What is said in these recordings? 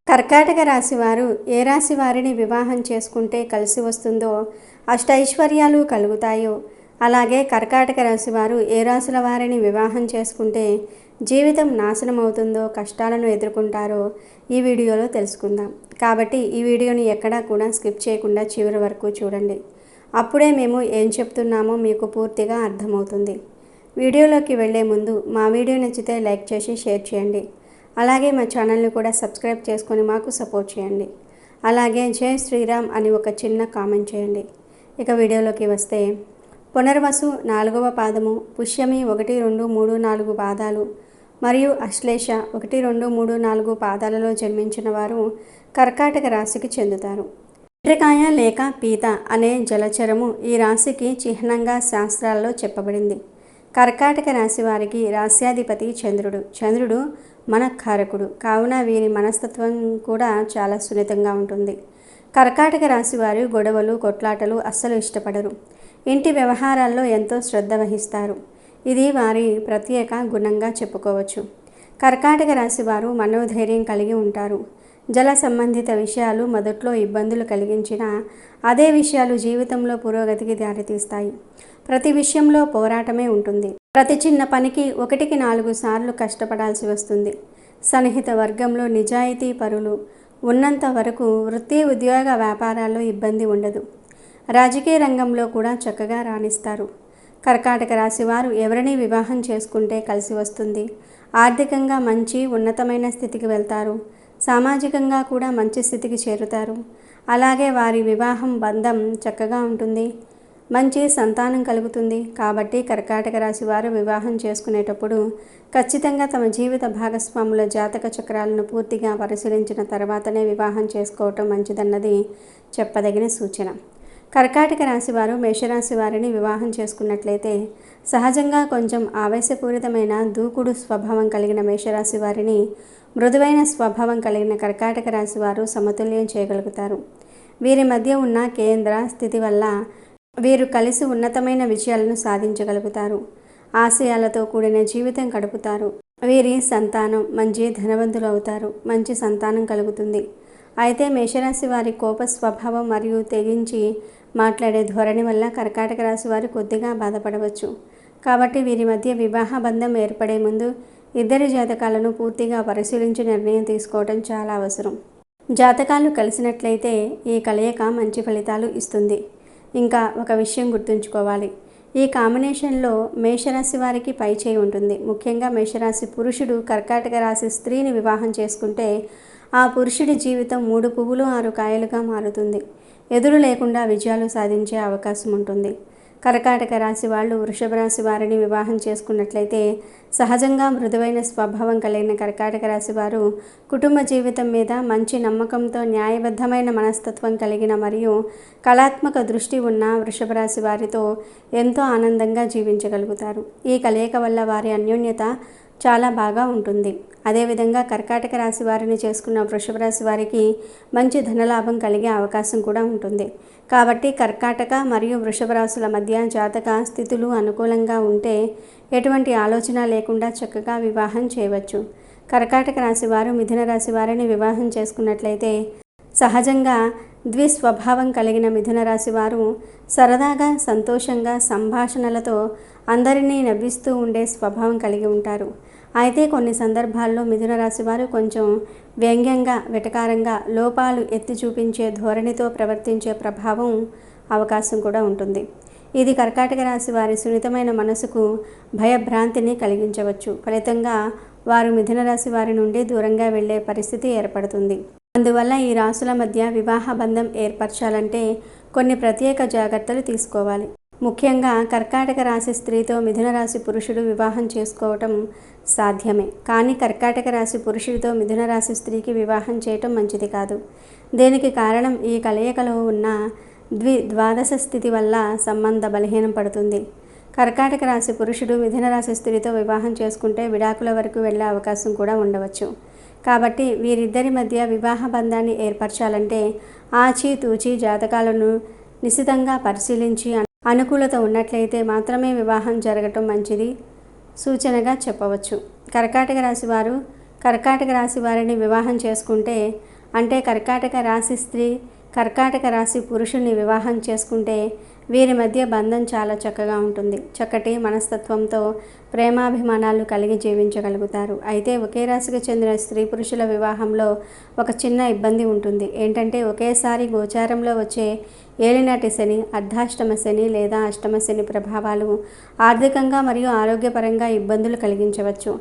కర్కాటక రాశి వారు ఏ రాశి వారిని వివాహం చేసుకుంటే కలిసి వస్తుందో అష్టైశ్వర్యాలు కలుగుతాయో, అలాగే కర్కాటక రాశి వారు ఏ రాశుల వారిని వివాహం చేసుకుంటే జీవితం నాశనం అవుతుందో, కష్టాలను ఎదుర్కొంటారో ఈ వీడియోలో తెలుసుకుందాం. కాబట్టి ఈ వీడియోని ఎక్కడా కూడా స్కిప్ చేయకుండా చివరి వరకు చూడండి. అప్పుడే మేము ఏం చెప్తున్నామో మీకు పూర్తిగా అర్థమవుతుంది. వీడియోలోకి వెళ్ళే ముందు మా వీడియో నచ్చితే లైక్ చేసి షేర్ చేయండి. అలాగే మా ఛానల్ని కూడా సబ్స్క్రైబ్ చేసుకొని మాకు సపోర్ట్ చేయండి. అలాగే జై శ్రీరామ్ అని ఒక చిన్న కామెంట్ చేయండి. ఇక వీడియోలోకి వస్తే, పునర్వసు 4వ పాదము, పుష్యమి 1, 2, 3, 4 పాదాలు మరియు అశ్లేష 1, 2, 3, 4 పాదాలలో జన్మించిన వారు కర్కాటక రాశికి చెందుతారు. ఎండ్రికాయ లేక పీత అనే జలచరము ఈ రాశికి చిహ్నంగా శాస్త్రాల్లో చెప్పబడింది. కర్కాటక రాశి వారికి రాశ్యాధిపతి చంద్రుడు మనఃకారకుడు కావున వీరి మనస్తత్వం కూడా చాలా సున్నితంగా ఉంటుంది. కర్కాటక రాశి వారు గొడవలు, కొట్లాటలు అస్సలు ఇష్టపడరు. ఇంటి వ్యవహారాల్లో ఎంతో శ్రద్ధ వహిస్తారు. ఇది వారి ప్రత్యేక గుణంగా చెప్పుకోవచ్చు. కర్కాటక రాశి వారు మనోధైర్యం కలిగి ఉంటారు. జల సంబంధిత విషయాలు మొదట్లో ఇబ్బందులు కలిగించినా అదే విషయాలు జీవితంలో పురోగతికి దారితీస్తాయి. ప్రతి విషయంలో పోరాటమే ఉంటుంది. ప్రతి చిన్న పనికి 1కి 4 సార్లు కష్టపడాల్సి వస్తుంది. సన్నిహిత వర్గంలో నిజాయితీ పరులు ఉన్నంత వరకు వృత్తి, ఉద్యోగ, వ్యాపారాల్లో ఇబ్బంది ఉండదు. రాజకీయ రంగంలో కూడా చక్కగా రాణిస్తారు. కర్కాటక రాశి వారు ఎవరిని వివాహం చేసుకుంటే కలిసి వస్తుంది. ఆర్థికంగా మంచి ఉన్నతమైన స్థితికి వెళ్తారు. సామాజికంగా కూడా మంచి స్థితికి చేరుతారు. అలాగే వారి వివాహం బంధం చక్కగా ఉంటుంది. మంచి సంతానం కలుగుతుంది. కాబట్టి కర్కాటక రాశి వారు వివాహం చేసుకునేటప్పుడు ఖచ్చితంగా తమ జీవిత భాగస్వాముల జాతక చక్రాలను పూర్తిగా పరిశీలించిన తర్వాతనే వివాహం చేసుకోవటం మంచిదన్నది చెప్పదగిన సూచన. కర్కాటక రాశి వారు మేషరాశి వారిని వివాహం చేసుకున్నట్లయితే సహజంగా కొంచెం ఆవేశపూరితమైన దూకుడు స్వభావం కలిగిన మేషరాశి వారిని మృదువైన స్వభావం కలిగిన కర్కాటక రాశి వారు సమతుల్యం చేయగలుగుతారు. వీరి మధ్య ఉన్న కేంద్ర స్థితి వల్ల వీరు కలిసి ఉన్నతమైన విజయాలను సాధించగలుగుతారు. ఆశయాలతో కూడిన జీవితం గడుపుతారు. వీరి సంతానం మంచి ధనవంతులు అవుతారు. మంచి సంతానం కలుగుతుంది. అయితే మేషరాశి వారి కోప స్వభావం మరియు తెగించి మాట్లాడే ధోరణి వల్ల కర్కాటక రాశి వారు కొద్దిగా బాధపడవచ్చు. కాబట్టి వీరి మధ్య వివాహ బంధం ఏర్పడే ముందు ఇద్దరి జాతకాలను పూర్తిగా పరిశీలించి నిర్ణయం తీసుకోవడం చాలా అవసరం. జాతకాలు కలిసినట్లయితే ఈ కలయిక మంచి ఫలితాలు ఇస్తుంది. ఇంకా ఒక విషయం గుర్తుంచుకోవాలి. ఈ కాంబినేషన్లో మేషరాశి వారికి పై చేయి ఉంటుంది. ముఖ్యంగా మేషరాశి పురుషుడు కర్కాటక రాశి స్త్రీని వివాహం చేసుకుంటే ఆ పురుషుడి జీవితం 3 పువ్వులు 6 కాయలుగా మారుతుంది. ఎదురు లేకుండా విజయాలు సాధించే అవకాశం ఉంటుంది. కర్కాటక రాశి వాళ్ళు వృషభ రాశి వారిని వివాహం చేసుకున్నట్లయితే సహజంగా మృదువైన స్వభావం కలిగిన కర్కాటక రాశి వారు కుటుంబ జీవితం మీద మంచి నమ్మకంతో న్యాయబద్ధమైన మనస్తత్వం కలిగిన మరియు కళాత్మక దృష్టి ఉన్న వృషభ రాశి వారితో ఎంతో ఆనందంగా జీవించగలుగుతారు. ఈ కలయిక వల్ల వారి అన్యోన్యత చాలా బాగా ఉంటుంది. అదేవిధంగా కర్కాటక రాశి వారిని చేసుకున్న వృషభ రాశి వారికి మంచి ధనలాభం కలిగే అవకాశం కూడా ఉంటుంది. కాబట్టి కర్కాటక మరియు వృషభ రాశుల మధ్య జాతక స్థితులు అనుకూలంగా ఉంటే ఎటువంటి ఆలోచన లేకుండా చక్కగా వివాహం చేయవచ్చు. కర్కాటక రాశి వారు మిథున రాశి వారిని వివాహం చేసుకున్నట్లయితే సహజంగా ద్విస్వభావం కలిగిన మిథున రాశి వారు సరదాగా, సంతోషంగా, సంభాషణలతో అందరినీ నవ్విస్తూ ఉండే స్వభావం కలిగి ఉంటారు. అయితే కొన్ని సందర్భాల్లో మిథున రాశి వారు కొంచెం వ్యంగ్యంగా, వెటకారంగా, లోపాలు ఎత్తి చూపించే ధోరణితో ప్రవర్తించే ప్రభావం అవకాశం కూడా ఉంటుంది. ఇది కర్కాటక రాశి వారి సున్నితమైన మనసుకు భయభ్రాంతిని కలిగించవచ్చు. ఫలితంగా వారు మిథున రాశి వారి నుండి దూరంగా వెళ్ళే పరిస్థితి ఏర్పడుతుంది. అందువల్ల ఈ రాశుల మధ్య వివాహ బంధం ఏర్పరచాలంటే కొన్ని ప్రత్యేక జాగ్రత్తలు తీసుకోవాలి. ముఖ్యంగా కర్కాటక రాశి స్త్రీతో మిథున రాశి పురుషుడు వివాహం చేసుకోవటం సాధ్యమే. కానీ కర్కాటక రాశి పురుషుడితో మిథున రాశి స్త్రీకి వివాహం చేయటం మంచిది కాదు. దీనికి కారణం ఈ కలయికలో ఉన్న ద్వాదశ స్థితి వల్ల సంబంధ బలహీనం పడుతుంది. కర్కాటక రాశి పురుషుడు మిథున రాశి స్త్రీతో వివాహం చేసుకుంటే విడాకుల వరకు వెళ్ళే అవకాశం కూడా ఉండవచ్చు. కాబట్టి వీరిద్దరి మధ్య వివాహ బంధాన్ని ఏర్పరచాలంటే ఆచితూచి జాతకాలను నిశితంగా పరిశీలించి అనుకూలత ఉన్నట్లయితే మాత్రమే వివాహం జరగటం మంచిది సూచనగా చెప్పవచ్చు. కర్కాటక రాశి వారు కర్కాటక రాశి వారిని వివాహం చేసుకుంటే, అంటే కర్కాటక రాశి స్త్రీ కర్కాటక రాశి పురుషుని వివాహం చేసుకుంటే వీరి మధ్య బంధం చాలా చక్కగా ఉంటుంది. చక్కటి మనస్తత్వంతో ప్రేమాభిమానాలు కలిగి జీవించగలుగుతారు. అయితే ఒకే రాశికి చెందిన స్త్రీ పురుషుల వివాహంలో ఒక చిన్న ఇబ్బంది ఉంటుంది. ఏంటంటే ఒకేసారి గోచారంలో వచ్చే ఏలినాటి శని, అర్ధాష్టమ శని లేదా అష్టమ శని ప్రభావాలు ఆర్థికంగా మరియు ఆరోగ్యపరంగా ఇబ్బందులు కలిగించవచ్చు.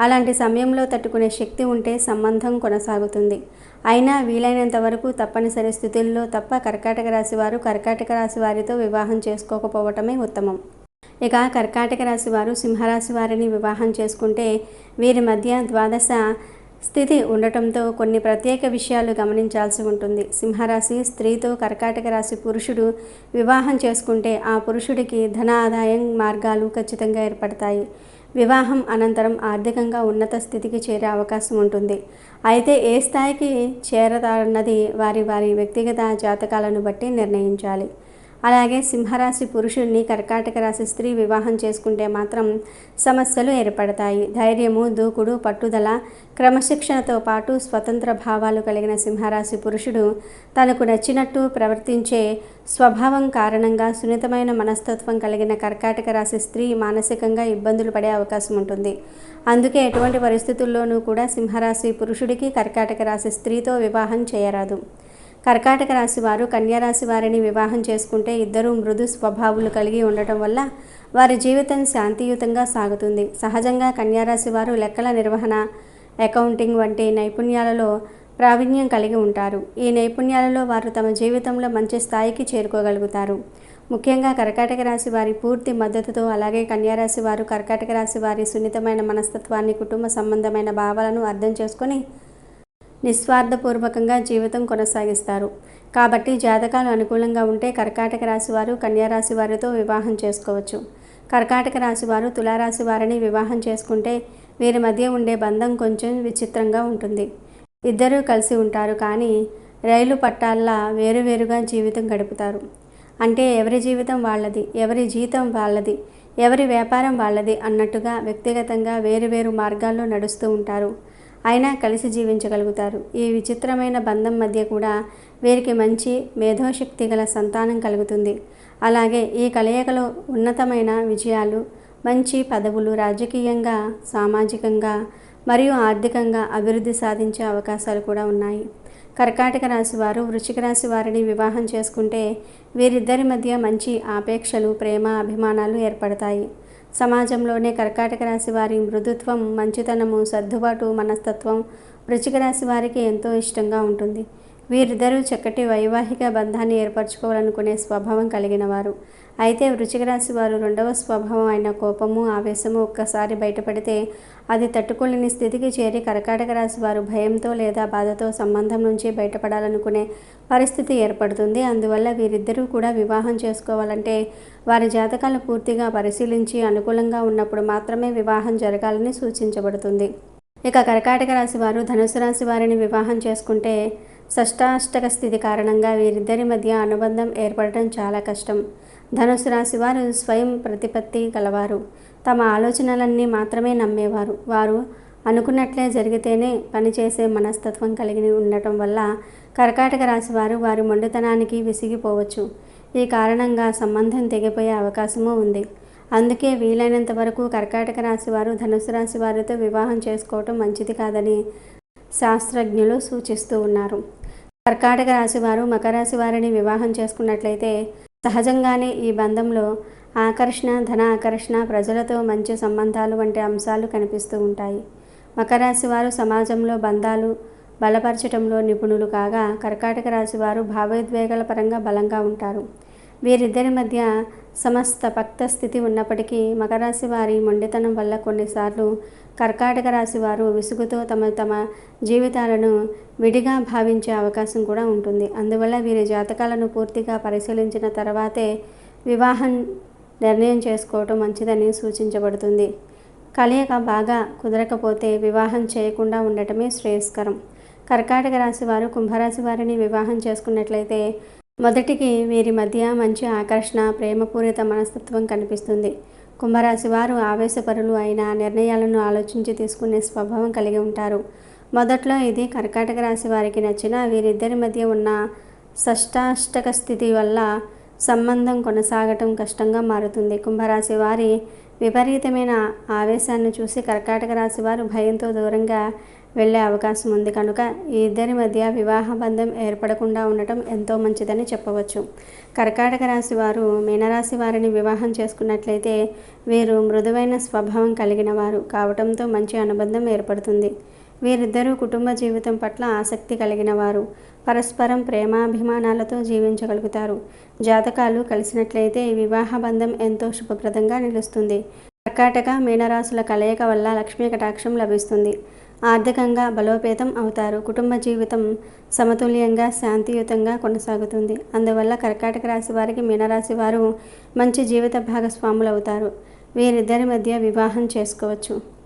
అలాంటి సమయంలో తట్టుకునే శక్తి ఉంటే సంబంధం కొనసాగుతుంది. అయినా వీలైనంత వరకు తప్పనిసరి స్థితుల్లో తప్ప కర్కాటక రాశి వారు కర్కాటక రాశి వారితో వివాహం చేసుకోకపోవటమే ఉత్తమం. ఇక కర్కాటక రాశి వారు సింహరాశి వారిని వివాహం చేసుకుంటే వీరి మధ్య ద్వాదశ స్థితి ఉండటంతో కొన్ని ప్రత్యేక విషయాలు గమనించాల్సి ఉంటుంది. సింహరాశి స్త్రీతో కర్కాటక రాశి పురుషుడు వివాహం చేసుకుంటే ఆ పురుషుడికి ధన ఆదాయం మార్గాలు ఖచ్చితంగా ఏర్పడతాయి. వివాహం అనంతరం ఆర్థికంగా ఉన్నత స్థితికి చేరే అవకాశం ఉంటుంది. అయితే ఏ స్థాయికి చేరతారన్నది వారి వారి వ్యక్తిగత జాతకాలను బట్టి నిర్ణయించాలి. అలాగే సింహరాశి పురుషుడిని కర్కాటక రాశి స్త్రీ వివాహం చేసుకుంటే మాత్రం సమస్యలు ఏర్పడతాయి. ధైర్యము, దూకుడు, పట్టుదల, క్రమశిక్షణతో పాటు స్వతంత్ర భావాలు కలిగిన సింహరాశి పురుషుడు తనకు నచ్చినట్టు ప్రవర్తించే స్వభావం కారణంగా సున్నితమైన మనస్తత్వం కలిగిన కర్కాటక రాశి స్త్రీ మానసికంగా ఇబ్బందులు పడే అవకాశం ఉంటుంది. అందుకే ఎటువంటి పరిస్థితుల్లోనూ కూడా సింహరాశి పురుషుడికి కర్కాటక రాశి స్త్రీతో వివాహం చేయరాదు. కర్కాటక రాశి వారు కన్యారాశి వారిని వివాహం చేసుకుంటే ఇద్దరూ మృదు స్వభావాలు కలిగి ఉండటం వల్ల వారి జీవితం శాంతియుతంగా సాగుతుంది. సహజంగా కన్యారాశి వారు లెక్కల నిర్వహణ, అకౌంటింగ్ వంటి నైపుణ్యాలలో ప్రావీణ్యం కలిగి ఉంటారు. ఈ నైపుణ్యాలలో వారు తమ జీవితంలో మంచి స్థాయికి చేరుకోగలుగుతారు. ముఖ్యంగా కర్కాటక రాశి వారి పూర్తి మద్దతుతో, అలాగే కన్యారాశి వారు కర్కాటక రాశి వారి సున్నితమైన మనస్తత్వాన్ని, కుటుంబ సంబంధమైన భావాలను అర్థం చేసుకొని నిస్వార్థపూర్వకంగా జీవితం కొనసాగిస్తారు. కాబట్టి జాతకాలు అనుకూలంగా ఉంటే కర్కాటక రాశి వారు కన్యారాశి వారితో వివాహం చేసుకోవచ్చు. కర్కాటక రాశి వారు తులారాశి వారిని వివాహం చేసుకుంటే వీరి మధ్య ఉండే బంధం కొంచెం విచిత్రంగా ఉంటుంది. ఇద్దరూ కలిసి ఉంటారు, కానీ రైలు పట్టాల్లా వేరువేరుగా జీవితం గడుపుతారు. అంటే ఎవరి జీవితం వాళ్ళది, ఎవరి జీతం వాళ్ళది, ఎవరి వ్యాపారం వాళ్ళది అన్నట్టుగా వ్యక్తిగతంగా వేరువేరు మార్గాల్లో నడుస్తూ ఉంటారు. అయినా కలిసి జీవించగలుగుతారు. ఈ విచిత్రమైన బంధం మధ్య కూడా వీరికి మంచి మేధోశక్తి గల సంతానం కలుగుతుంది. అలాగే ఈ కలయికలో ఉన్నతమైన విజయాలు, మంచి పదవులు, రాజకీయంగా, సామాజికంగా మరియు ఆర్థికంగా అభివృద్ధి సాధించే అవకాశాలు కూడా ఉన్నాయి. కర్కాటక రాశి వారు వృశ్చిక రాశి వారిని వివాహం చేసుకుంటే వీరిద్దరి మధ్య మంచి ఆపేక్షలు, ప్రేమ, అభిమానాలు ఏర్పడతాయి. సమాజంలోనే కర్కాటక రాశి వారి మృదుత్వం, మంచితనము, సర్దుబాటు మనస్తత్వం వృశ్చిక రాశి వారికి ఎంతో ఇష్టంగా ఉంటుంది. వీరిద్దరూ చక్కటి వైవాహిక బంధాన్ని ఏర్పరచుకోవాలనుకునే స్వభావం కలిగిన వారు. అయితే వృశ్చిక రాశి వారు రెండవ స్వభావం అయిన కోపము, ఆవేశము ఒక్కసారి బయటపడితే అది తట్టుకోలేని స్థితికి చేరి కర్కాటక రాశి వారు భయంతో లేదా బాధతో సంబంధం నుంచి బయటపడాలనుకునే పరిస్థితి ఏర్పడుతుంది. అందువల్ల వీరిద్దరూ కూడా వివాహం చేసుకోవాలంటే వారి జాతకాలు పూర్తిగా పరిశీలించి అనుకూలంగా ఉన్నప్పుడు మాత్రమే వివాహం జరగాలని సూచించబడుతుంది. ఇక కర్కాటక రాశి వారు ధనుసు రాశి వారిని వివాహం చేసుకుంటే షష్టాష్టక స్థితి కారణంగా వీరిద్దరి మధ్య అనుబంధం ఏర్పడటం చాలా కష్టం. ధనుసు రాశి వారు స్వయం ప్రతిపత్తి గలవారు. తమ ఆలోచనలన్నీ మాత్రమే నమ్మేవారు. వారు అనుకున్నట్లే జరిగితేనే పనిచేసే మనస్తత్వం కలిగి ఉండటం వల్ల కర్కాటక రాశి వారు వారి మొండితనానికి విసిగిపోవచ్చు. ఈ కారణంగా సంబంధం తెగిపోయే అవకాశమూ ఉంది. అందుకే వీలైనంత వరకు కర్కాటక రాశి వారు ధనుసు రాశి వారితో వివాహం చేసుకోవటం మంచిది కాదని శాస్త్రజ్ఞులు సూచిస్తూ ఉన్నారు. కర్కాటక రాశి వారు మకర రాశి వారిని వివాహం చేసుకున్నట్లయితే సహజంగానే ఈ బంధంలో ఆకర్షణ, ధన ఆకర్షణ, ప్రజలతో మంచి సంబంధాలు వంటి అంశాలు కనిపిస్తూ ఉంటాయి. మకర రాశి వారు సమాజంలో బంధాలు బలపరచడంలో నిపుణులు కాగా కర్కాటక రాశి వారు భావోద్వేగాల పరంగా బలంగా ఉంటారు. వీరిద్దరి మధ్య సమస్త పక్త స్థితి ఉన్నప్పటికీ మకర రాశి వారి మొండితనం వల్ల కొన్నిసార్లు కర్కాటక రాశి వారు విసుగుతో తమ జీవితాలను విడిగా భావించే అవకాశం కూడా ఉంటుంది. అందువల్ల వీరి జాతకాలను పూర్తిగా పరిశీలించిన తర్వాతే వివాహం నిర్ణయం చేసుకోవటం మంచిదని సూచించబడుతుంది. కలయిక బాగా కుదరకపోతే వివాహం చేయకుండా ఉండటమే శ్రేయస్కరం. కర్కాటక రాశి వారు కుంభరాశి వారిని వివాహం చేసుకున్నట్లయితే మొదటికి వీరి మధ్య మంచి ఆకర్షణ, ప్రేమపూరిత మనస్తత్వం కనిపిస్తుంది. కుంభరాశి వారు ఆవేశపరులు అయిన నిర్ణయాలను ఆలోచించి తీసుకునే స్వభావం కలిగి ఉంటారు. మొదట్లో ఇది కర్కాటక రాశి వారికి నచ్చిన వీరిద్దరి మధ్య ఉన్న షష్టాష్టక స్థితి వల్ల సంబంధం కొనసాగటం కష్టంగా మారుతుంది. కుంభరాశి వారి విపరీతమైన ఆవేశాన్ని చూసి కర్కాటక రాశి వారు భయంతో దూరంగా వెళ్ళే అవకాశం ఉంది. కనుక ఈ ఇద్దరి మధ్య వివాహ బంధం ఏర్పడకుండా ఉండటం ఎంతో మంచిదని చెప్పవచ్చు. కర్కాటక రాశి వారు మీనరాశి వారిని వివాహం చేసుకున్నట్లయితే వీరు మృదువైన స్వభావం కలిగిన వారు కావటంతో మంచి అనుబంధం ఏర్పడుతుంది. వీరిద్దరూ కుటుంబ జీవితం పట్ల ఆసక్తి కలిగిన వారు, పరస్పరం ప్రేమాభిమానాలతో జీవించగలుగుతారు. జాతకాలు కలిసినట్లయితే ఈ వివాహ బంధం ఎంతో శుభప్రదంగా నిలుస్తుంది. కర్కాటక మీనరాశుల కలయిక వల్ల లక్ష్మీ కటాక్షం లభిస్తుంది. ఆర్థికంగా బలోపేతం అవుతారు. కుటుంబ జీవితం సమతుల్యంగా శాంతియుతంగా కొనసాగుతుంది. అందువల్ల కర్కాటక రాశి వారికి మీనరాశి వారు మంచి జీవిత భాగస్వాములు అవుతారు. వీరిద్దరి మధ్య వివాహం చేసుకోవచ్చు.